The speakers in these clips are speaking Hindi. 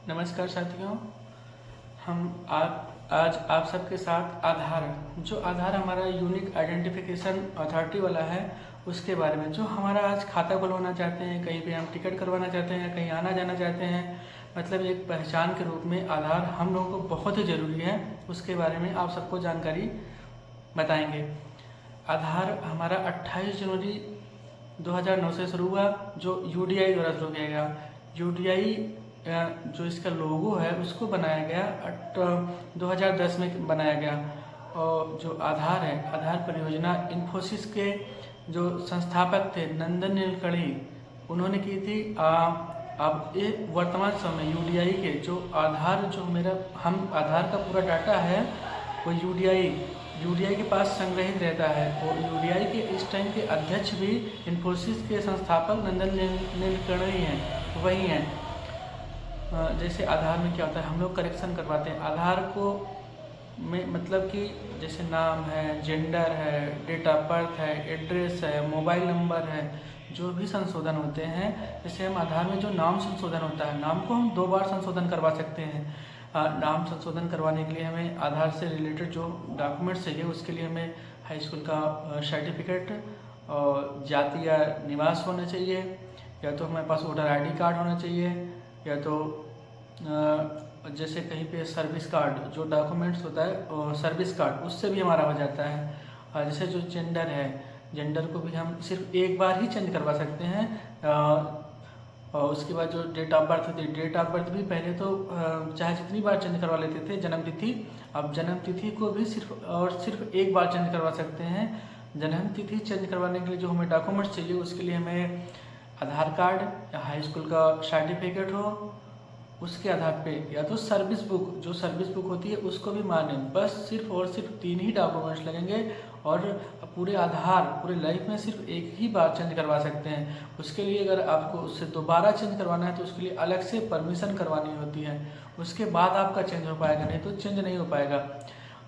नमस्कार साथियों। हम आज आप सबके साथ आधार हमारा यूनिक आइडेंटिफिकेशन अथॉरिटी वाला है, उसके बारे में। जो हमारा आज खाता खुलवाना चाहते हैं, कहीं पे हम टिकट करवाना चाहते हैं, कहीं आना जाना चाहते हैं, मतलब एक पहचान के रूप में आधार हम लोगों को बहुत ही ज़रूरी है। उसके बारे में आप सबको जानकारी बताएंगे। आधार हमारा 28 जनवरी 2009 से शुरू हुआ, जो यूडीआई द्वारा शुरू किया गया। यूडीआई जो इसका लोगो है उसको बनाया गया 2010 में बनाया गया। और जो आधार है, आधार परियोजना इन्फोसिस के जो संस्थापक थे नंदन नीलकणी, उन्होंने की थी। अब ये वर्तमान समय यूडीआई के जो हम आधार का पूरा डाटा है वो यूडीआई के पास संग्रहित रहता है। और यूडीआई के इस टाइम के अध्यक्ष भी इन्फोसिस के संस्थापक नंदन नीलकणी हैं, वही हैं। जैसे आधार में क्या होता है, हम लोग करेक्शन करवाते हैं आधार को में, मतलब कि जैसे नाम है, जेंडर है, डेट ऑफ बर्थ है, एड्रेस है, मोबाइल नंबर है, जो भी संशोधन होते हैं। जैसे हम आधार में जो नाम संशोधन होता है, नाम को हम 2 बार संशोधन करवा सकते हैं। नाम संशोधन करवाने के लिए हमें आधार से रिलेटेड जो डॉक्यूमेंट्स चाहिए, उसके लिए हमें हाई स्कूल का सर्टिफिकेट और जाति या निवास होना चाहिए, या तो हमारे पास वोटर ID कार्ड होना चाहिए, या तो जैसे कहीं पे सर्विस कार्ड जो डॉक्यूमेंट्स होता है सर्विस कार्ड, उससे भी हमारा हो जाता है। जैसे जो जेंडर है, जेंडर को भी हम सिर्फ एक बार ही चेंज करवा सकते हैं। और उसके बाद जो डेट ऑफ बर्थ होती है, डेट ऑफ बर्थ भी पहले तो चाहे जितनी बार चेंज करवा लेते थे। जन्म तिथि, अब जन्म तिथि को भी सिर्फ एक बार चेंज करवा सकते हैं। जन्म तिथि चेंज करवाने के लिए जो हमें डॉक्यूमेंट्स चाहिए, उसके लिए हमें आधार कार्ड या हाई स्कूल का सर्टिफिकेट हो, उसके आधार पे, या तो सर्विस बुक होती है उसको भी माने। बस सिर्फ और सिर्फ 3 ही डॉक्यूमेंट्स लगेंगे और पूरे लाइफ में सिर्फ एक ही बार चेंज करवा सकते हैं। उसके लिए अगर आपको उससे दोबारा चेंज करवाना है तो उसके लिए अलग से परमिशन करवानी होती है, उसके बाद आपका चेंज हो पाएगा, नहीं तो चेंज नहीं हो पाएगा।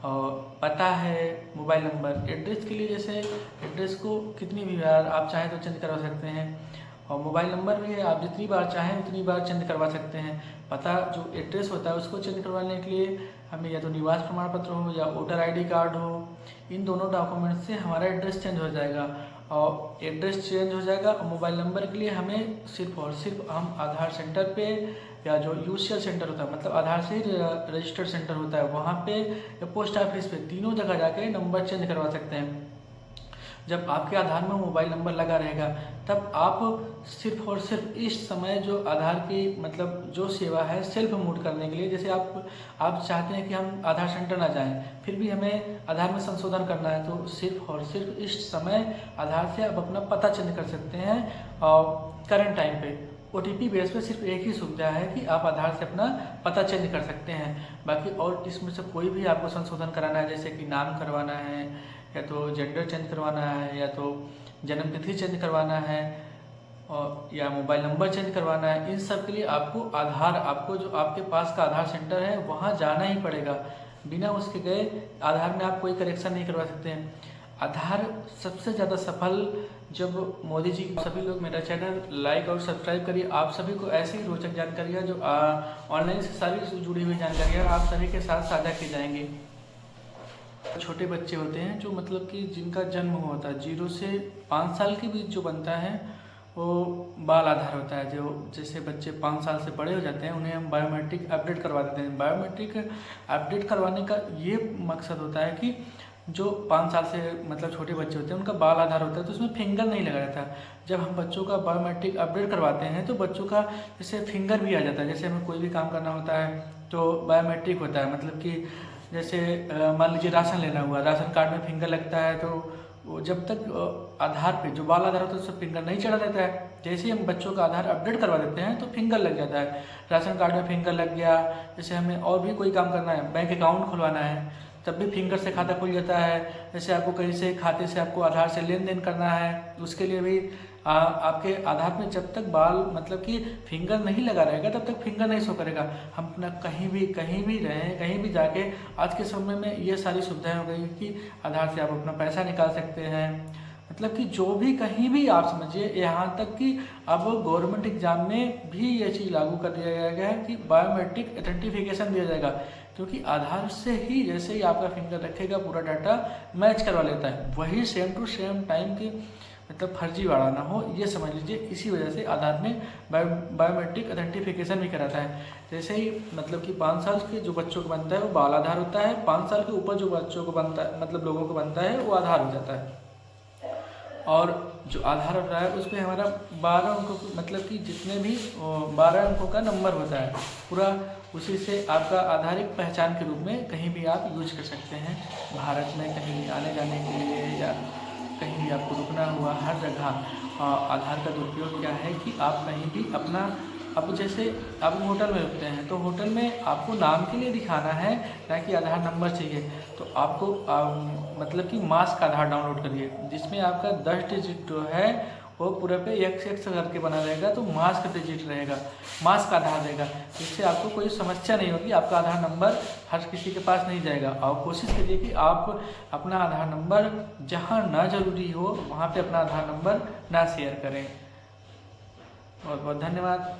और पता है, मोबाइल नंबर, एड्रेस के लिए जैसे एड्रेस को कितनी भी बार आप चाहें तो चेंज करवा सकते हैं। और मोबाइल नंबर भी है, आप जितनी बार चाहें उतनी बार चेंज करवा सकते हैं। पता जो एड्रेस होता है उसको चेंज करवाने के लिए हमें या तो निवास प्रमाण पत्र हो या वोटर ID कार्ड हो, इन दोनों डॉक्यूमेंट से हमारा एड्रेस चेंज हो जाएगा। और एड्रेस चेंज हो जाएगा। और मोबाइल नंबर के लिए हमें सिर्फ और सिर्फ हम आधार सेंटर पे या जो UCL सेंटर होता है, मतलब आधार से रजिस्टर्ड सेंटर होता है, वहाँ पे या पोस्ट ऑफिस पे, तीनों जगह जाके नंबर चेंज करवा सकते हैं। जब आपके आधार में मोबाइल नंबर लगा रहेगा, तब आप सिर्फ और सिर्फ इस समय जो आधार की मतलब जो सेवा है सेल्फ मूड करने के लिए, जैसे आप चाहते हैं कि हम आधार सेंटर ना जाएं, फिर भी हमें आधार में संशोधन करना है, तो सिर्फ और सिर्फ इस समय आधार से आप अपना पता चेंज कर सकते हैं। और करंट टाइम पे OTP बेस पे सिर्फ एक ही सुविधा है कि आप आधार से अपना पता चेंज कर सकते हैं। बाकी और इसमें से कोई भी आपको संशोधन कराना है, जैसे कि नाम करवाना है, या तो जेंडर चेंज करवाना है, या तो जन्म तिथि चेंज करवाना है, और या मोबाइल नंबर चेंज करवाना है, इन सब के लिए आपको जो आपके पास का आधार सेंटर है वहाँ जाना ही पड़ेगा। बिना उसके गए आधार में आप कोई करेक्शन नहीं करवा सकते हैं। आधार सबसे ज़्यादा सफल जब मोदी जी, सभी लोग मेरा चैनल लाइक और सब्सक्राइब करिए। आप सभी को ऐसी ही रोचक जानकारियाँ जो ऑनलाइन से सारी जुड़ी हुई जानकारियाँ आप सभी के साथ साझा की जाएंगी। छोटे बच्चे होते हैं जो मतलब कि जिनका जन्म हुआ होता है 0 से 5 साल के बीच जो बनता है वो बाल आधार होता है। जो जैसे बच्चे 5 साल से बड़े हो जाते हैं उन्हें हम बायोमेट्रिक अपडेट करवा देते हैं। बायोमेट्रिक अपडेट करवाने का ये मकसद होता है कि जो 5 साल से मतलब छोटे बच्चे होते हैं उनका बाल आधार होता है, तो उसमें फिंगर नहीं लगा रहता। जब हम बच्चों का बायोमेट्रिक अपडेट करवाते हैं तो बच्चों का जैसे फिंगर भी आ जाता है। जैसे हमें कोई भी काम करना होता है तो बायोमेट्रिक होता है, मतलब कि जैसे मान लीजिए राशन लेना हुआ, राशन कार्ड में फिंगर लगता है, तो वो जब तक आधार पे जो बाल आधार होता है उससे फिंगर नहीं चढ़ा रहता है। जैसे ही हम बच्चों का आधार अपडेट करवा देते हैं तो फिंगर लग जाता है। राशन कार्ड में फिंगर लग गया, जैसे हमें और भी कोई काम करना है, बैंक अकाउंट खुलवाना है, तब भी फिंगर से खाता खुल जाता है। जैसे आपको कहीं से खाते से आपको आधार से लेन देन करना है, उसके लिए भी आपके आधार में जब तक बाल मतलब कि फिंगर नहीं लगा रहेगा तब तक फिंगर नहीं शो करेगा। हम अपना कहीं भी रहें, कहीं भी जाके, आज के समय में ये सारी सुविधाएं हो गई कि आधार से आप अपना पैसा निकाल सकते हैं। मतलब कि जो भी कहीं भी आप समझिए, यहाँ तक कि अब गवर्नमेंट एग्जाम में भी ये चीज़ लागू कर दिया गया है कि बायोमेट्रिक ऑथेंटिफिकेशन दिया जाएगा, क्योंकि आधार से ही जैसे ही आपका फिंगर रखेगा पूरा डाटा मैच करवा लेता है, वही सेम टू सेम टाइम की मतलब फर्जीवाड़ा ना हो, ये समझ लीजिए। इसी वजह से आधार में बायोमेट्रिक ऑथेंटिफिकेशन भी कराता है। जैसे ही मतलब कि 5 साल के जो बच्चों को बनता है वो बाल आधार होता है, 5 साल के ऊपर जो बच्चों को बनता है मतलब लोगों को बनता है वो आधार हो जाता है। और जो आधार होता है उसमें हमारा 12 अंकों मतलब कि जितने भी 12 अंकों का नंबर होता है पूरा, उसी से आपका आधार एक पहचान के रूप में कहीं भी आप यूज कर सकते हैं। भारत में कहीं भी आने जाने के लिए या कहीं भी आपको रुकना हुआ, हर जगह आधार का दुरुपयोग क्या है कि आप कहीं भी अपना, अब जैसे आप होटल में रुकते हैं तो होटल में आपको नाम के लिए दिखाना है ना कि आधार नंबर चाहिए, तो आपको मतलब कि मास्क आधार डाउनलोड करिए, जिसमें आपका 10 डिजिट जो है वो पूरे पे XX करके बना रहेगा, तो मास्क डिजिट रहेगा, मास्क आधार रहेगा, जिससे आपको कोई समस्या नहीं होगी, आपका आधार नंबर हर किसी के पास नहीं जाएगा। और कोशिश करिए कि आप अपना आधार नंबर जहाँ ना ज़रूरी हो वहाँ पे अपना आधार नंबर ना शेयर करें। बहुत बहुत धन्यवाद।